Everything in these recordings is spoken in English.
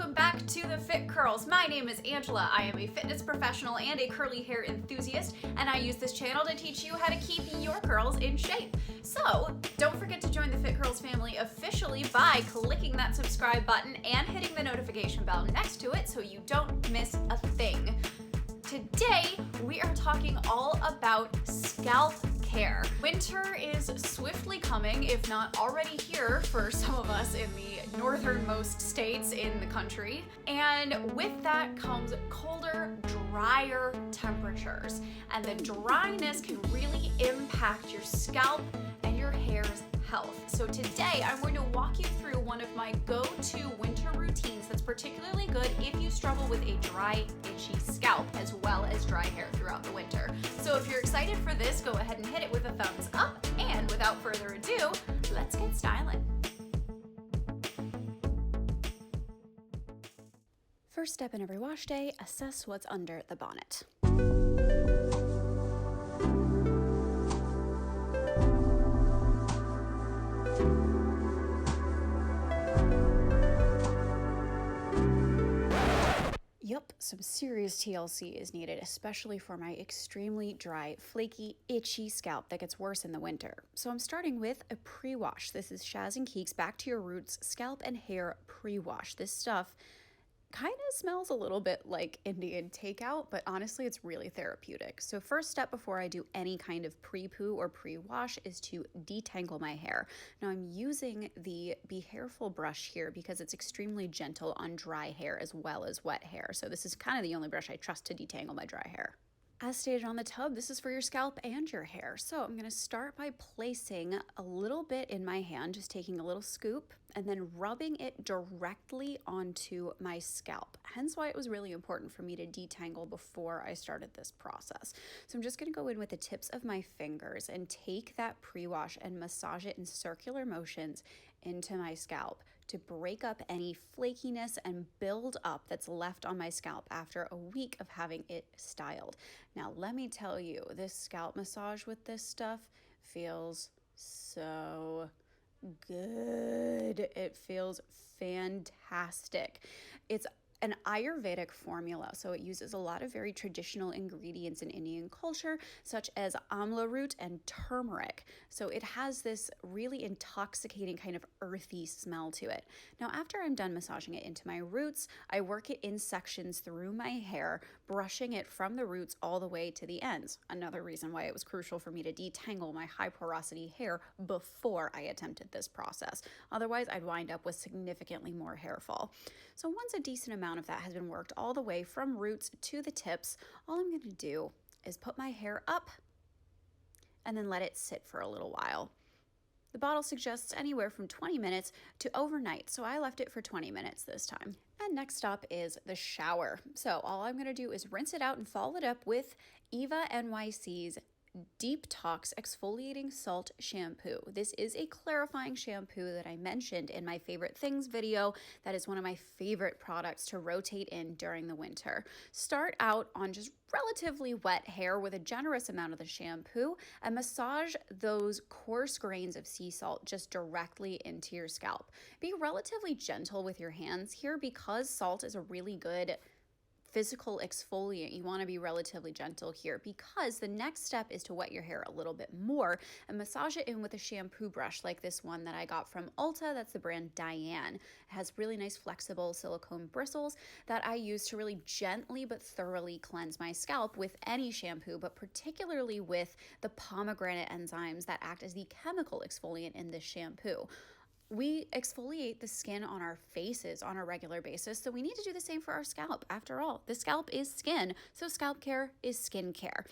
welcome back to the Fit Curls. My name is Angela. I am a fitness professional and a curly hair enthusiast, and I use this channel to teach you how to keep your curls in shape. So don't forget to join the Fit Curls family officially by clicking that subscribe button and hitting the notification bell next to it so you don't miss a thing. Today, we are talking all about scalp care. Winter is swiftly coming, if not already here for some of us in the northernmost states in the country. And with that comes colder, drier temperatures. And the dryness can really impact your scalp and your hair's health. So today, I'm going to walk you through one of my go-to winter routines that's particularly good if you struggle with a dry, itchy scalp as well as dry hair throughout the winter. So if you're excited for this, go ahead and hit it with a thumbs up. And without further ado, let's get styling. First step in every wash day, assess what's under the bonnet. Yep, some serious TLC is needed, especially for my extremely dry, flaky, itchy scalp that gets worse in the winter. So I'm starting with a pre-wash. This is Shaz and Keek's Back to Your Roots Scalp and Hair Pre-Wash. This stuff kind of smells a little bit like Indian takeout, but honestly, it's really therapeutic. So first step before I do any kind of pre-poo or pre-wash is to detangle my hair. Now I'm using the Be Hairful brush here because it's extremely gentle on dry hair as well as wet hair. So this is kind of the only brush I trust to detangle my dry hair. As stated on the tub, this is for your scalp and your hair. So I'm gonna start by placing a little bit in my hand, just taking a little scoop and then rubbing it directly onto my scalp. Hence why it was really important for me to detangle before I started this process. So I'm just gonna go in with the tips of my fingers and take that pre-wash and massage it in circular motions into my scalp to break up any flakiness and build up that's left on my scalp after a week of having it styled. Now, let me tell you, this scalp massage with this stuff feels so good. It feels fantastic. It's an Ayurvedic formula, so it uses a lot of very traditional ingredients in Indian culture, such as amla root and turmeric. So it has this really intoxicating kind of earthy smell to it. Now, after I'm done massaging it into my roots, I work it in sections through my hair, brushing it from the roots all the way to the ends. Another reason why it was crucial for me to detangle my high porosity hair before I attempted this process. Otherwise, I'd wind up with significantly more hair fall. So once a decent amount of that has been worked all the way from roots to the tips, all I'm going to do is put my hair up and then let it sit for a little while. The bottle suggests anywhere from 20 minutes to overnight, so I left it for 20 minutes this time. And next up is the shower. So all I'm going to do is rinse it out and follow it up with EVOLVh NYC's Deep Tox Exfoliating Salt Shampoo. This is a clarifying shampoo that I mentioned in my favorite things video. That is one of my favorite products to rotate in during the winter. Start out on just relatively wet hair with a generous amount of the shampoo and massage those coarse grains of sea salt just directly into your scalp. Be relatively gentle with your hands here because salt is a really good physical exfoliant. You want to be relatively gentle here because the next step is to wet your hair a little bit more and massage it in with a shampoo brush like this one that I got from Ulta. That's the brand Diane. It has really nice flexible silicone bristles that I use to really gently but thoroughly cleanse my scalp with any shampoo, but particularly with the pomegranate enzymes that act as the chemical exfoliant in this shampoo. We exfoliate the skin on our faces on a regular basis, so we need to do the same for our scalp. After all, the scalp is skin, so scalp care is skin care.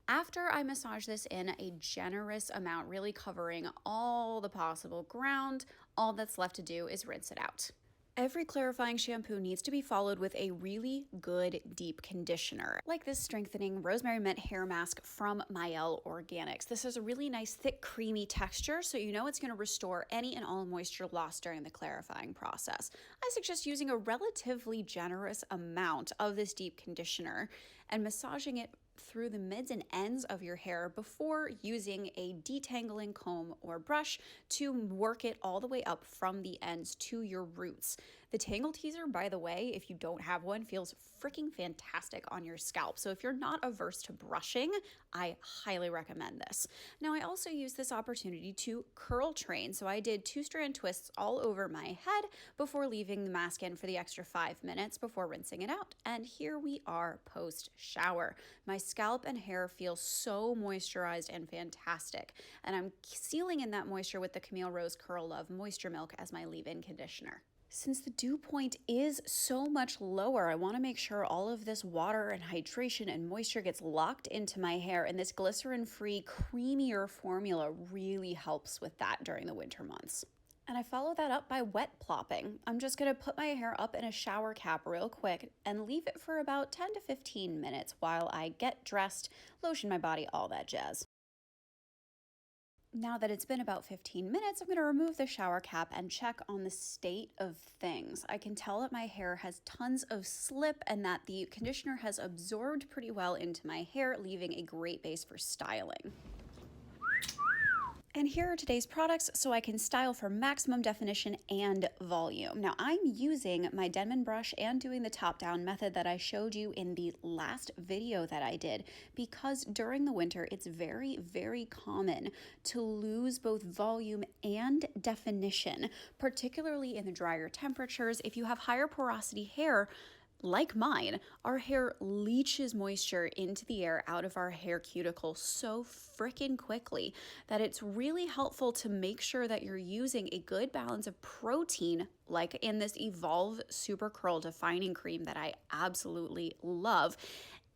After I massage this in a generous amount, really covering all the possible ground, all that's left to do is rinse it out. Every clarifying shampoo needs to be followed with a really good deep conditioner, like this strengthening rosemary mint hair mask from Mielle Organics. This has a really nice thick creamy texture, so you know it's going to restore any and all moisture lost during the clarifying process. I suggest using a relatively generous amount of this deep conditioner and massaging it through the mids and ends of your hair before using a detangling comb or brush to work it all the way up from the ends to your roots. The Tangle Teezer, by the way, if you don't have one, feels freaking fantastic on your scalp. So if you're not averse to brushing, I highly recommend this. Now, I also use this opportunity to curl train. So I did 2-strand twists all over my head before leaving the mask in for the extra 5 minutes before rinsing it out. And here we are post-shower. My scalp and hair feel so moisturized and fantastic. And I'm sealing in that moisture with the Camille Rose Curl Love Moisture Milk as my leave-in conditioner. Since the dew point is so much lower, I want to make sure all of this water and hydration and moisture gets locked into my hair, and this glycerin-free, creamier formula really helps with that during the winter months. And I follow that up by wet plopping. I'm just going to put my hair up in a shower cap real quick and leave it for about 10 to 15 minutes while I get dressed, lotion my body, all that jazz. Now that it's been about 15 minutes, I'm going to remove the shower cap and check on the state of things. I can tell that my hair has tons of slip and that the conditioner has absorbed pretty well into my hair, leaving a great base for styling. And here are today's products so I can style for maximum definition and volume. Now I'm using my Denman brush and doing the top-down method that I showed you in the last video that I did, because during the winter it's very, very common to lose both volume and definition, particularly in the drier temperatures. If you have higher porosity hair, like mine, our hair leaches moisture into the air out of our hair cuticle so freaking quickly that it's really helpful to make sure that you're using a good balance of protein, like in this EVOLVh Super Curl Defining Cream that I absolutely love,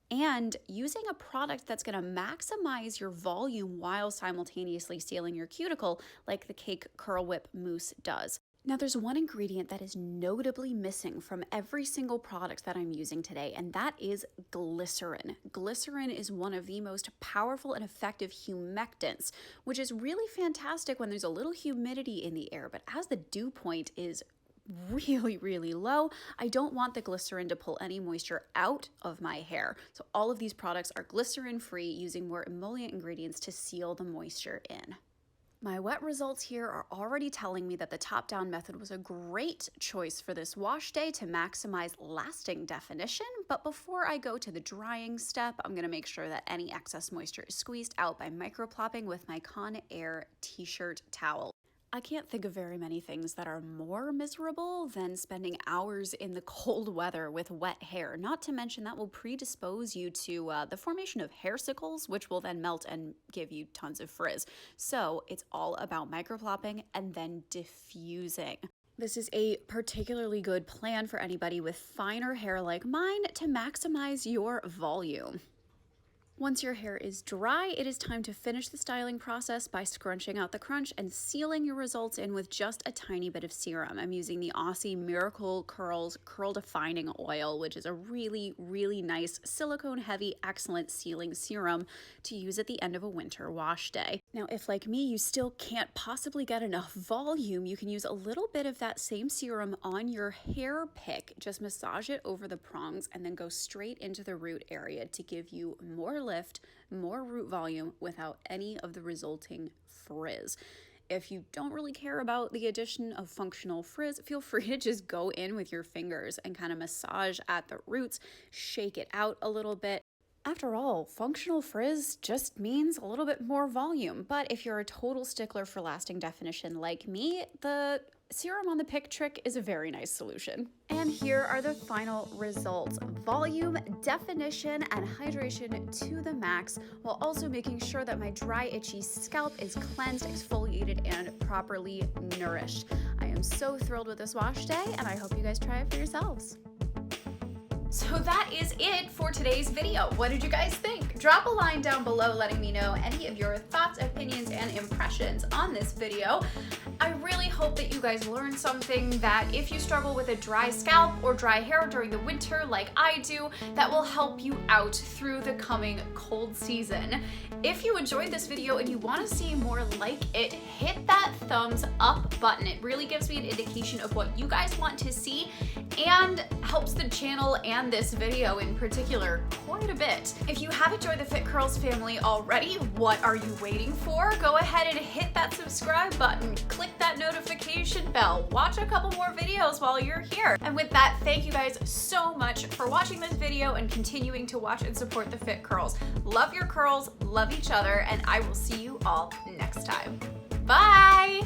and using a product that's going to maximize your volume while simultaneously sealing your cuticle, like the Cake Curl Whip Mousse does. Now, there's one ingredient that is notably missing from every single product that I'm using today, and that is glycerin. Glycerin is one of the most powerful and effective humectants, which is really fantastic when there's a little humidity in the air, but as the dew point is really, really low, I don't want the glycerin to pull any moisture out of my hair. So all of these products are glycerin-free, using more emollient ingredients to seal the moisture in. My wet results here are already telling me that the top-down method was a great choice for this wash day to maximize lasting definition, but before I go to the drying step, I'm going to make sure that any excess moisture is squeezed out by microplopping with my Conair t-shirt towel. I can't think of very many things that are more miserable than spending hours in the cold weather with wet hair, not to mention that will predispose you to the formation of hair sickles, which will then melt and give you tons of frizz. So it's all about microplopping and then diffusing. This is a particularly good plan for anybody with finer hair like mine to maximize your volume. Once your hair is dry, it is time to finish the styling process by scrunching out the crunch and sealing your results in with just a tiny bit of serum. I'm using the Aussie Miracle Curls Curl Defining Oil, which is a really, really nice silicone-heavy, excellent sealing serum to use at the end of a winter wash day. Now, if like me, you still can't possibly get enough volume, you can use a little bit of that same serum on your hair pick. Just massage it over the prongs and then go straight into the root area to give you more lift, more root volume without any of the resulting frizz. If you don't really care about the addition of functional frizz, feel free to just go in with your fingers and kind of massage at the roots, shake it out a little bit. After all, functional frizz just means a little bit more volume, but if you're a total stickler for lasting definition like me, the serum on the pick trick is a very nice solution. And here are the final results. Volume, definition, and hydration to the max, while also making sure that my dry, itchy scalp is cleansed, exfoliated, and properly nourished. I am so thrilled with this wash day, and I hope you guys try it for yourselves. So that is it for today's video. What did you guys think? Drop a line down below letting me know any of your thoughts, opinions, and impressions on this video. I really hope that you guys learned something, that if you struggle with a dry scalp or dry hair during the winter like I do, that will help you out through the coming cold season. If you enjoyed this video and you want to see more like it, hit that thumbs up button. It really gives me an indication of what you guys want to see and helps the channel and this video in particular quite a bit. If you haven't joined the Fit Curls family already, what are you waiting for? Go ahead and hit that subscribe button, click hit that notification bell. Watch a couple more videos while you're here. And with that, thank you guys so much for watching this video and continuing to watch and support the Fit Curls. Love your curls, love each other, and I will see you all next time. Bye!